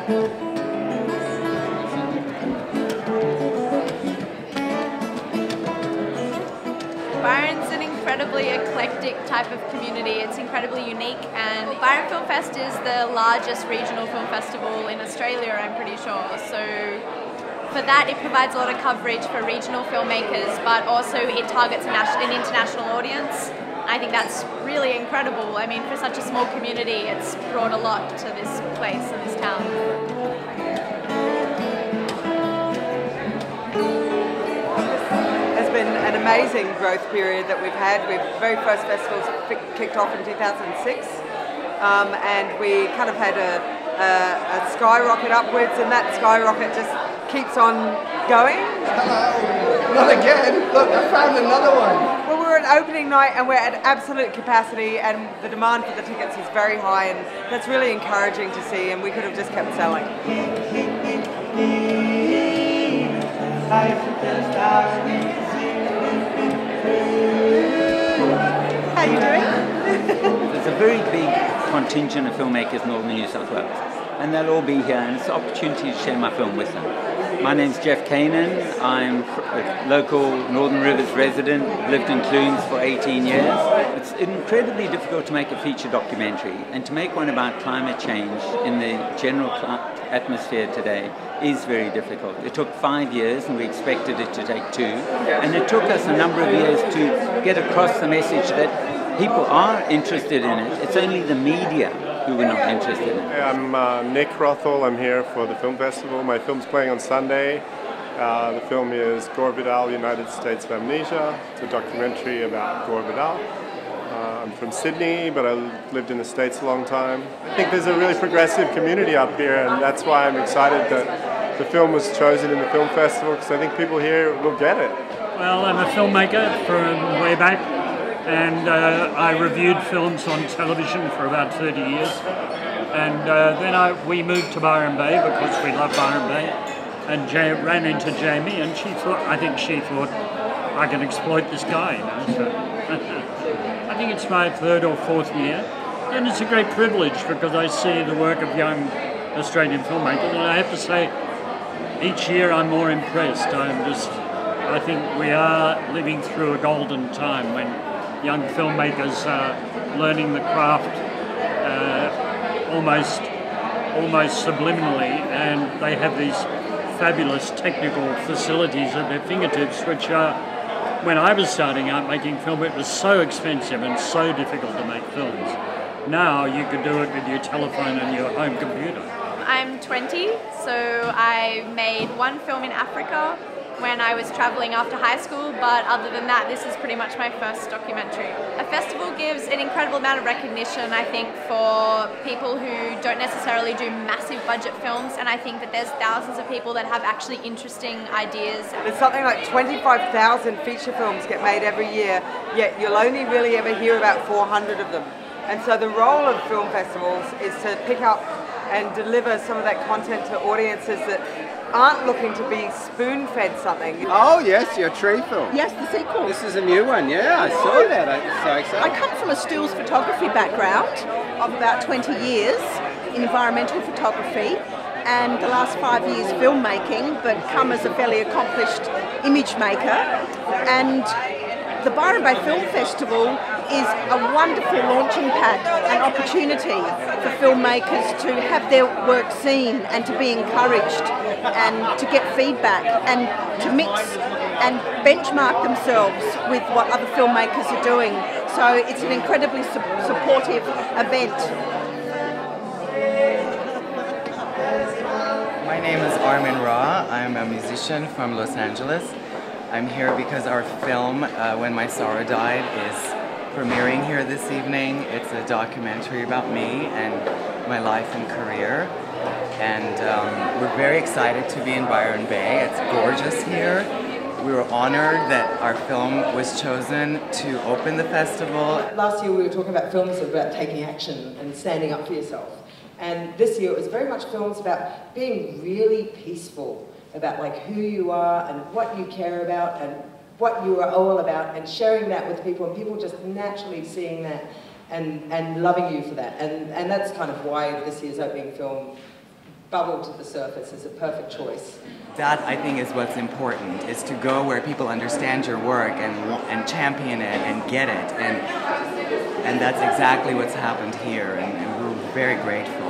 Byron's an incredibly eclectic type of community. It's incredibly unique, and Byron Film Fest is the largest regional film festival in Australia, I'm pretty sure. So for that, it provides a lot of coverage for regional filmmakers, but also it targets an international audience. I think that's really incredible. I mean, for such a small community, it's brought a lot to this place and this town. Been an amazing growth period that we've had. The very first festivals kicked off in 2006, and we kind of had a skyrocket upwards, and that skyrocket just keeps on going. Hello, not again. Look, I found another one. Well, we're at opening night and we're at absolute capacity, and the demand for the tickets is very high, and that's really encouraging to see, and we could have just kept selling. How are you doing? There's a very big contingent of filmmakers in northern New South Wales, and they'll all be here, and it's an opportunity to share my film with them. My name's Jeff Kanan. I'm a local Northern Rivers resident, lived in Clunes for 18 years. It's incredibly difficult to make a feature documentary, and to make one about climate change in the general atmosphere today is very difficult. It took 5 years, and we expected it to take 2, and it took us a number of years to get across the message that people are interested in it. It's only the media who were not interested in it. Hey, I'm Nick Rothel. I'm here for the film festival. My film's playing on Sunday. The film is Gore Vidal, United States of Amnesia. It's a documentary about Gore Vidal. I'm from Sydney, but I lived in the States a long time. I think there's a really progressive community up here, and that's why I'm excited that the film was chosen in the film festival, because I think people here will get it. Well, I'm a filmmaker from way back, and I reviewed films on television for about 30 years. And then we moved to Byron Bay because we love Byron Bay, and ran into Jamie, and I think she thought, I can exploit this guy, you know. So I think it's my 3rd or 4th year, and it's a great privilege because I see the work of young Australian filmmakers, and I have to say, each year I'm more impressed. I think we are living through a golden time when young filmmakers are learning the craft almost subliminally, and they have these fabulous technical facilities at their fingertips, which are, when I was starting out making film, it was so expensive and so difficult to make films. Now you could do it with your telephone and your home computer. I'm 20, so I made one film in Africa when I was travelling after high school, but other than that, this is pretty much my first documentary. A festival gives an incredible amount of recognition, I think, for people who don't necessarily do massive budget films, and I think that there's thousands of people that have actually interesting ideas. There's something like 25,000 feature films get made every year, yet you'll only really ever hear about 400 of them. And so the role of film festivals is to pick up and deliver some of that content to audiences that aren't looking to be spoon-fed something. Oh yes, your tree film. Yes, the sequel. This is a new one, yeah, I saw that. I'm so excited. I come from a stills photography background of about 20 years in environmental photography, and the last 5 years filmmaking, but come as a fairly accomplished image maker. And the Byron Bay Film Festival is a wonderful launching pad, an opportunity for filmmakers to have their work seen and to be encouraged and to get feedback and to mix and benchmark themselves with what other filmmakers are doing. So it's an incredibly supportive event. My name is Armin Ra. I'm a musician from Los Angeles. I'm here because our film, When My Sorrow Died, is premiering here this evening. It's a documentary about me and my life and career. And we're very excited to be in Byron Bay. It's gorgeous here. We were honored that our film was chosen to open the festival. Last year we were talking about films about taking action and standing up for yourself. And this year it was very much films about being really peaceful, about like who you are and what you care about and what you are all about, and sharing that with people, and people just naturally seeing that and loving you for that. And that's kind of why this year's opening film bubble to the surface is a perfect choice. That, I think, is what's important, is to go where people understand your work and champion it and get it. And that's exactly what's happened here, and we're very grateful.